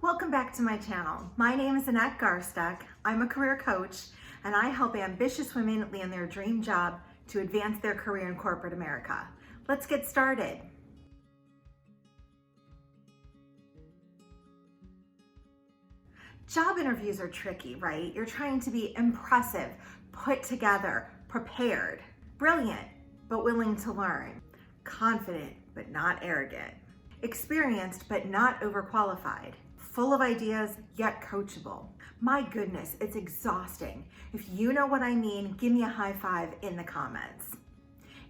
Welcome back to my channel. My name is Annette Garstuck. I'm a career coach and I help ambitious women land their dream job to advance their career in corporate America. Let's get started. Job interviews are tricky, right? You're trying to be impressive, put together, prepared, brilliant, but willing to learn, confident, but not arrogant, experienced, but not overqualified, full of ideas, yet coachable. My goodness, it's exhausting. If you know what I mean, give me a high five in the comments.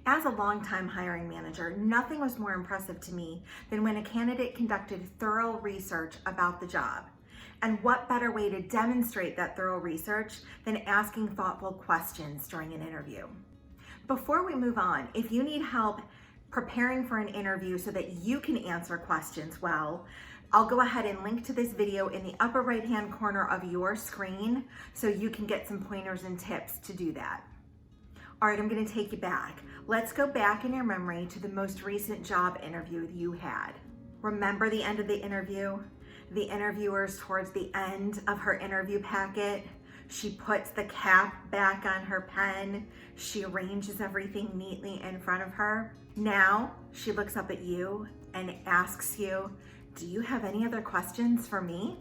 As a longtime hiring manager, nothing was more impressive to me than when a candidate conducted thorough research about the job. And what better way to demonstrate that thorough research than asking thoughtful questions during an interview? Before we move on, if you need help preparing for an interview so that you can answer questions well, I'll go ahead and link to this video in the upper right-hand corner of your screen so you can get some pointers and tips to do that. All right, I'm gonna take you back. Let's go back in your memory to the most recent job interview you had. Remember the end of the interview? The interviewer's towards the end of her interview packet. She puts the cap back on her pen. She arranges everything neatly in front of her. Now she looks up at you and asks you, do you have any other questions for me?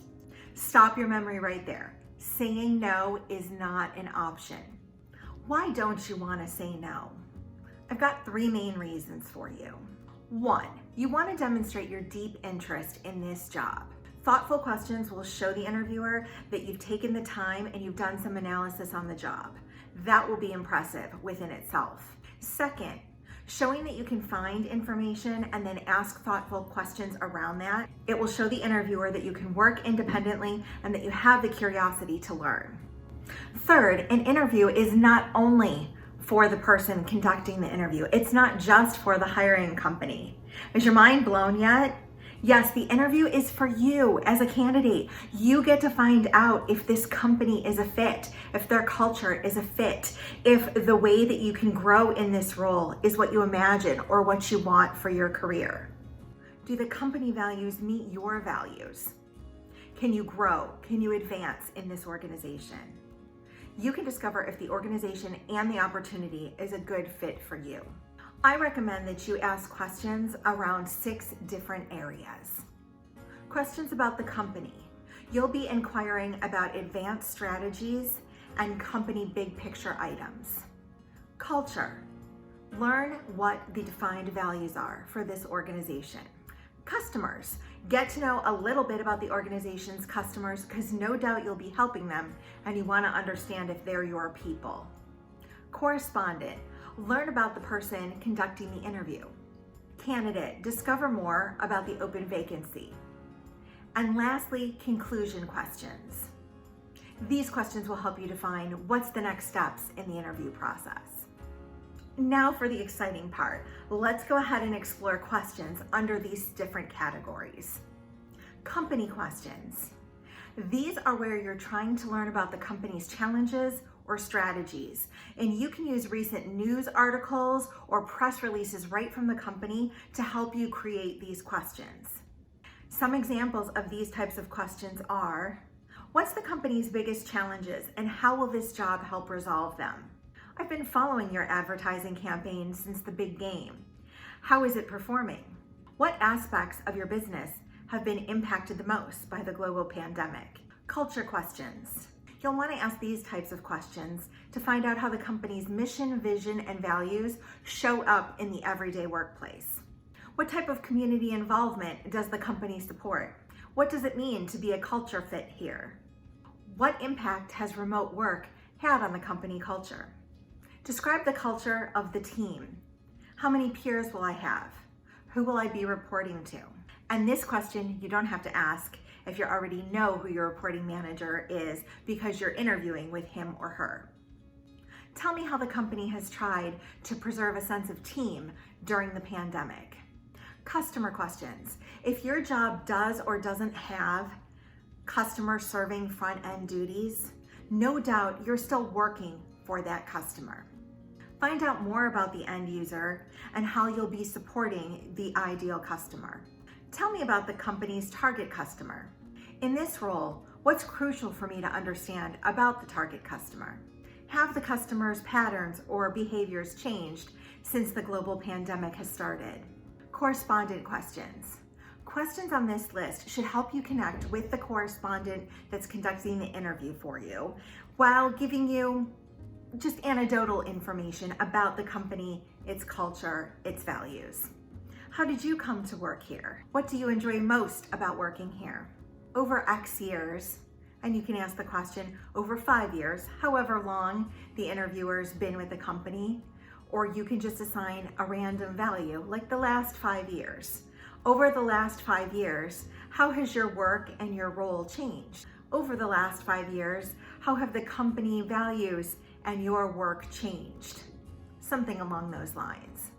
Stop your memory right there. Saying no is not an option. Why don't you want to say no? I've got three main reasons for you. One, you want to demonstrate your deep interest in this job. Thoughtful questions will show the interviewer that you've taken the time and you've done some analysis on the job. That will be impressive within itself. Second, showing that you can find information and then ask thoughtful questions around that. It will show the interviewer that you can work independently and that you have the curiosity to learn. Third, an interview is not only for the person conducting the interview. It's not just for the hiring company. Is your mind blown yet? Yes, the interview is for you as a candidate. You get to find out if this company is a fit, if their culture is a fit, if the way that you can grow in this role is what you imagine or what you want for your career. Do the company values meet your values? Can you grow? Can you advance in this organization? You can discover if the organization and the opportunity is a good fit for you. I recommend that you ask questions around 6 different areas. Questions about the company. You'll be inquiring about advanced strategies and company big picture items. Culture. Learn what the defined values are for this organization. Customers. Get to know a little bit about the organization's customers because no doubt you'll be helping them and you want to understand if they're your people. Correspondent. Learn about the person conducting the interview. Candidate, discover more about the open vacancy. And lastly, conclusion questions. These questions will help you define what's the next steps in the interview process. Now for the exciting part. Let's go ahead and explore questions under these different categories. Company questions. These are where you're trying to learn about the company's challenges or strategies. And you can use recent news articles or press releases right from the company to help you create these questions. Some examples of these types of questions are, what's the company's biggest challenges and how will this job help resolve them? I've been following your advertising campaign since the big game. How is it performing? What aspects of your business have been impacted the most by the global pandemic? Culture questions. You'll want to ask these types of questions to find out how the company's mission, vision, and values show up in the everyday workplace. What type of community involvement does the company support? What does it mean to be a culture fit here? What impact has remote work had on the company culture? Describe the culture of the team. How many peers will I have? Who will I be reporting to? And this question you don't have to ask if you already know who your reporting manager is because you're interviewing with him or her. Tell me how the company has tried to preserve a sense of team during the pandemic. Customer questions. If your job does or doesn't have customer serving front-end duties, no doubt you're still working for that customer. Find out more about the end user and how you'll be supporting the ideal customer. Tell me about the company's target customer. In this role, what's crucial for me to understand about the target customer? Have the customer's patterns or behaviors changed since the global pandemic has started? Correspondent questions. Questions on this list should help you connect with the correspondent that's conducting the interview for you while giving you just anecdotal information about the company, its culture, its values. How did you come to work here? What do you enjoy most about working here? Over X years, and you can ask the question over 5 years, however long the interviewer's been with the company, or you can just assign a random value like the last 5 years. Over the last 5 years, how has your work and your role changed? Over the last 5 years, how have the company values and your work changed? Something along those lines.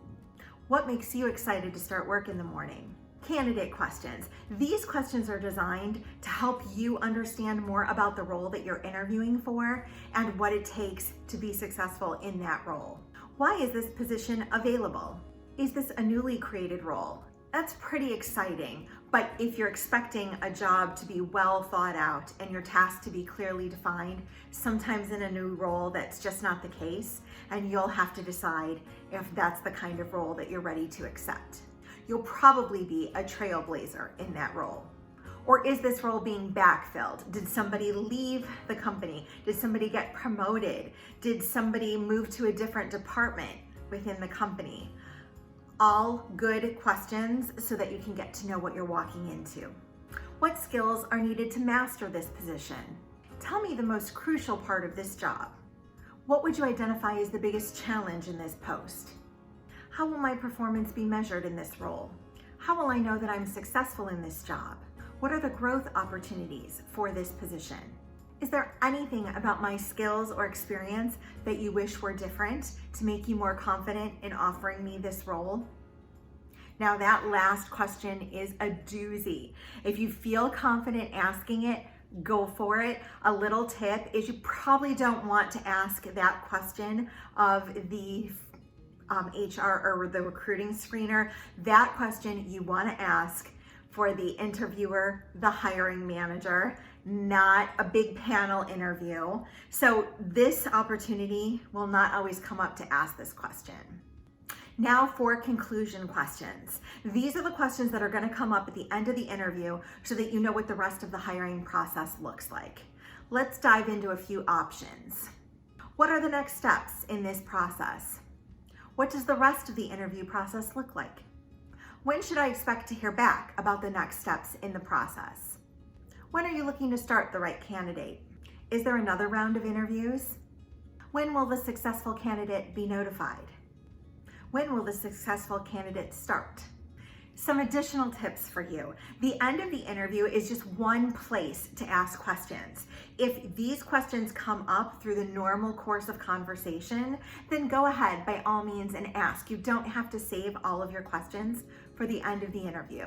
What makes you excited to start work in the morning? Candidate questions. These questions are designed to help you understand more about the role that you're interviewing for and what it takes to be successful in that role. Why is this position available? Is this a newly created role? That's pretty exciting, but if you're expecting a job to be well thought out and your tasks to be clearly defined, sometimes in a new role that's just not the case, and you'll have to decide if that's the kind of role that you're ready to accept. You'll probably be a trailblazer in that role. Or is this role being backfilled? Did somebody leave the company? Did somebody get promoted? Did somebody move to a different department within the company? All good questions so that you can get to know what you're walking into. What skills are needed to master this position? Tell me the most crucial part of this job. What would you identify as the biggest challenge in this post? How will my performance be measured in this role? How will I know that I'm successful in this job? What are the growth opportunities for this position? Is there anything about my skills or experience that you wish were different to make you more confident in offering me this role? Now that last question is a doozy. If you feel confident asking it, go for it. A little tip is you probably don't want to ask that question of the HR or the recruiting screener. That question you want to ask for the interviewer, the hiring manager, not a big panel interview. So this opportunity will not always come up to ask this question. Now for conclusion questions. These are the questions that are going to come up at the end of the interview so that you know what the rest of the hiring process looks like. Let's dive into a few options. What are the next steps in this process? What does the rest of the interview process look like? When should I expect to hear back about the next steps in the process? When are you looking to start the right candidate? Is there another round of interviews? When will the successful candidate be notified? When will the successful candidate start? Some additional tips for you. The end of the interview is just one place to ask questions. If these questions come up through the normal course of conversation, then go ahead by all means and ask. You don't have to save all of your questions for the end of the interview.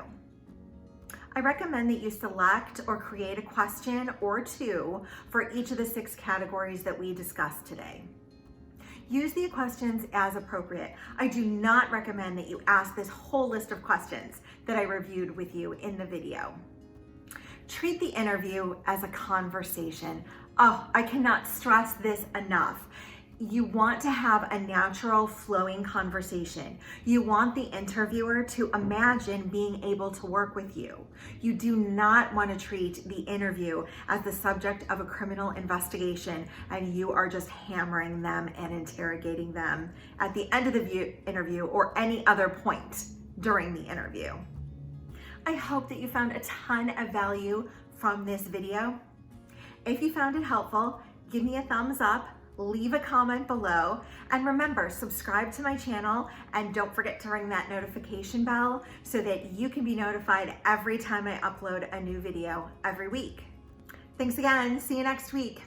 I recommend that you select or create a question or two for each of the 6 categories that we discussed today. Use the questions as appropriate. I do not recommend that you ask this whole list of questions that I reviewed with you in the video. Treat the interview as a conversation. Oh, I cannot stress this enough. You want to have a natural flowing conversation. You want the interviewer to imagine being able to work with you. You do not want to treat the interview as the subject of a criminal investigation and you are just hammering them and interrogating them at the end of the interview or any other point during the interview. I hope that you found a ton of value from this video. If you found it helpful, give me a thumbs up. Leave a comment below, and remember, subscribe to my channel and don't forget to ring that notification bell so that you can be notified every time I upload a new video every week. Thanks again. See you next week.